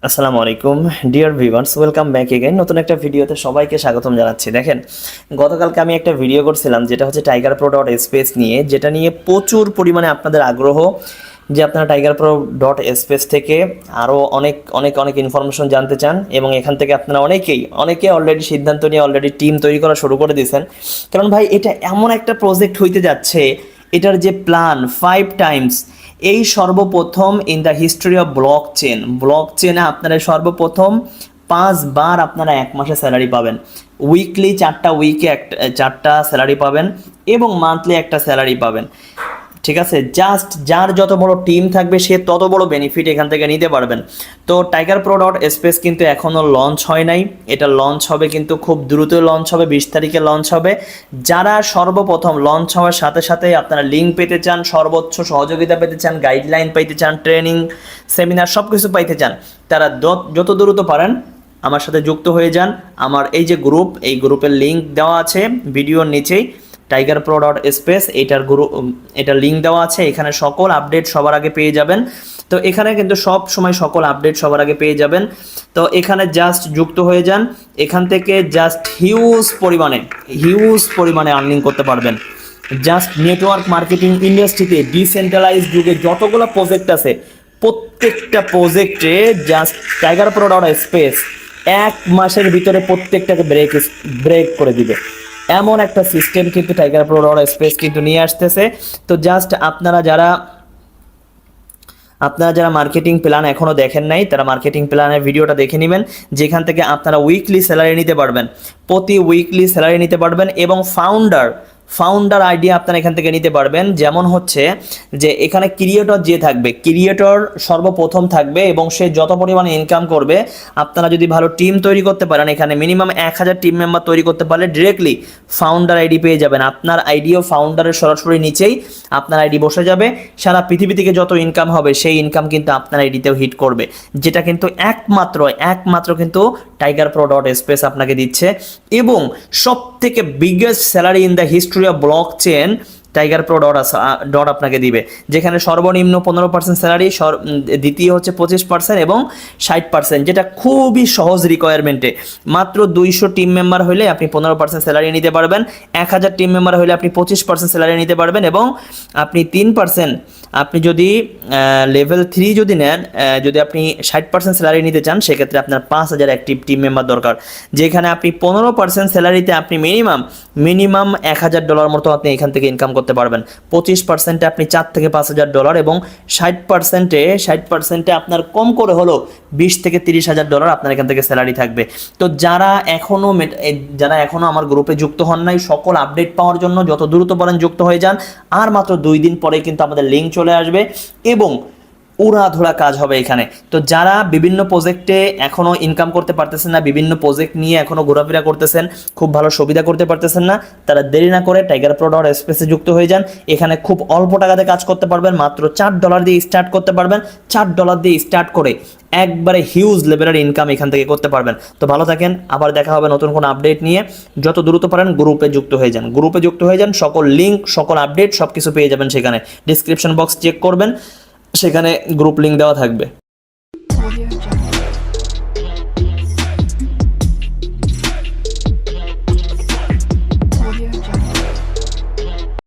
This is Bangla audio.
আসসালামু আলাইকুম dear viewers, welcome back again. নতুন একটা ভিডিওতে সবাইকে স্বাগতম জানাচ্ছি। দেখেন, গতকালকে আমি একটা ভিডিও করছিলাম যেটা হচ্ছে টাইগার প্রো ডট স্পেস নিয়ে, যেটা নিয়ে প্রচুর পরিমাণে আপনাদের আগ্রহ যে আপনারা টাইগার প্রো ডট স্পেস থেকে আরও অনেক অনেক অনেক ইনফরমেশন জানতে চান, এবং এখান থেকে আপনারা অনেকে অলরেডি সিদ্ধান্ত নিয়ে অলরেডি টিম তৈরি করা শুরু করে দিয়েছেন। কারণ ভাই, এটা এমন একটা প্রজেক্ট হইতে যাচ্ছে, এটার যে প্ল্যান 5 টাইমস, এই সর্বপ্রথম in the history of block চেনে আপনারা সর্বপ্রথম 5 বার আপনারা এক মাসে স্যালারি পাবেন। উইকলি 4টা উইকে 4টা স্যালারি পাবেন, এবং মান্থলি একটা স্যালারি পাবেন। ঠিক আছে, জাস্ট যার যত বড় টিম থাকবে সে তত বড় বেনিফিট এখান থেকে নিতে পারবেন। তো টাইগার প্রো ডট স্পেস কিন্তু এখনও লঞ্চ হয় নাই, এটা লঞ্চ হবে কিন্তু খুব দ্রুত লঞ্চ হবে, 20 তারিখে লঞ্চ হবে। যারা সর্বপ্রথম লঞ্চ হওয়ার সাথে সাথে আপনারা লিঙ্ক পেতে চান, সর্বোচ্চ সহযোগিতা পেতে চান, গাইডলাইন পাইতে চান, ট্রেনিং সেমিনার সব কিছু পাইতে চান, তারা যত দ্রুত পারেন আমার সাথে যুক্ত হয়ে যান। আমার এই যে গ্রুপ, এই গ্রুপের লিঙ্ক দেওয়া আছে ভিডিওর নিচেই, টাইগার প্রো ডট স্পেস, এটার লিঙ্ক দেওয়া আছে। এখানে সকল আপডেট সবার আগে পেয়ে যাবেন। তো এখানে কিন্তু সব সময় সকল আপডেট সবার আগে পেয়ে যাবেন। তো এখানে জাস্ট যুক্ত হয়ে যান, এখান থেকে জাস্ট হিউজ পরিমাণে আর্নিং করতে পারবেন। জাস্ট নেটওয়ার্ক মার্কেটিং ইন্ডাস্ট্রিতে ডিসেন্ট্রালাইজ যুগে যতগুলো প্রজেক্ট আছে, প্রত্যেকটা প্রজেক্টে just tiger pro dot space 1 মাসের ভিতরে প্রত্যেকটাকে ব্রেক করে দিবে। এমন একটা সিস্টেম কিন্তু টাইগার প্রো ডট স্পেস কিন্তু নিয়ে আসতেছে। তো জাস্ট আপনারা যারা মার্কেটিং প্ল্যান এখনও দেখেন নাই, তারা মার্কেটিং প্ল্যানের ভিডিওটা দেখে নেবেন, যেখান থেকে আপনারা উইকলি স্যালারি নিতে পারবেন, প্রতি উইকলি স্যালারি নিতে পারবেন। এবং ফাউন্ডার আইডিয়া আপনারা এখান থেকে নিতে পারবেন। যেমন হচ্ছে যে এখানে ক্রিয়েটর যে থাকবে, ক্রিয়েটর সর্বপ্রথম থাকবে, এবং সে যত পরিমাণে ইনকাম করবে, আপনারা যদি ভালো টিম তৈরি করতে পারেন, এখানে মিনিমাম 1000 টিম মেম্বার তৈরি করতে পারলে ডিরেক্টলি ফাউন্ডার আইডি পেয়ে যাবেন। আপনার আইডিও ফাউন্ডারের সরাসরি নিচেই আপনার আইডি বসে যাবে। সারা পৃথিবী থেকে যত ইনকাম হবে সেই ইনকাম কিন্তু আপনার আইডিতেও হিট করবে, যেটা কিন্তু একমাত্র কিন্তু টাইগার প্রো ডট স্পেস আপনাকে দিচ্ছে। এবং সব থেকে biggest salary in the history of block chain tiger pro dot আপনাকে দিবে, যেখানে সর্বনিম্ন 15% স্যালারি, দ্বিতীয় হচ্ছে 25% এবং 60%, যেটা খুবই সহজ রিকোয়ারমেন্টে। মাত্র 200 টিম মেম্বার হলে আপনি 15% স্যালারি নিতে পারবেন, 1000 টিম মেম্বার হলে আপনি 25% স্যালারি নিতে পারবেন, এবং আপনি 3%, আপনি যদি লেভেল 3 যদি নেন, যদি আপনি 60% স্যালারি নিতে চান, সেক্ষেত্রে আপনার 5000 অ্যাক্টিভ টিম মেম্বার দরকার। যেখানে আপনি 15% স্যালারিতে আপনি মিনিমাম $1000 মতো আপনি এখান থেকে ইনকাম করতে পারবেন। 25%-এ আপনি $4,000 থেকে $5,000, এবং 60%-এ আপনার কম করে হলো $20,000 থেকে $30,000 আপনার এখান থেকে স্যালারি থাকবে। তো যারা এখনো আমার গ্রুপে যুক্ত হন নাই, সকল আপডেট পাওয়ার জন্য যত দ্রুত পারেন যুক্ত হয়ে যান। আর মাত্র 2 দিন পরে কিন্তু আমাদের লিঙ্ক চলে আসবে, এবং উড়াধুরা কাজ হবে এখানে। তো যারা বিভিন্ন প্রজেক্টে এখনও ইনকাম করতে পারতেছেন না, বিভিন্ন প্রজেক্ট নিয়ে এখনও ঘোরাফেরা করতেছেন, খুব ভালো সুবিধা করতে পারতেছেন না, তারা দেরি না করে টাইগার প্রো ডট স্পেসে যুক্ত হয়ে যান। এখানে খুব অল্প টাকাতে কাজ করতে পারবেন, মাত্র $4 দিয়ে স্টার্ট করতে পারবেন। $4 দিয়ে স্টার্ট করে একবারে হিউজ লেভেলের ইনকাম এখান থেকে করতে পারবেন। তো ভালো থাকেন, আবার দেখা হবে নতুন কোনো আপডেট নিয়ে। যত দ্রুত পারেন গ্রুপে যুক্ত হয়ে যান, সকল লিঙ্ক, সকল আপডেট সব কিছু পেয়ে যাবেন সেখানে। ডিসক্রিপশন বক্স চেক করবেন, সেখানে গ্রুপ লিঙ্ক দেওয়া থাকবে।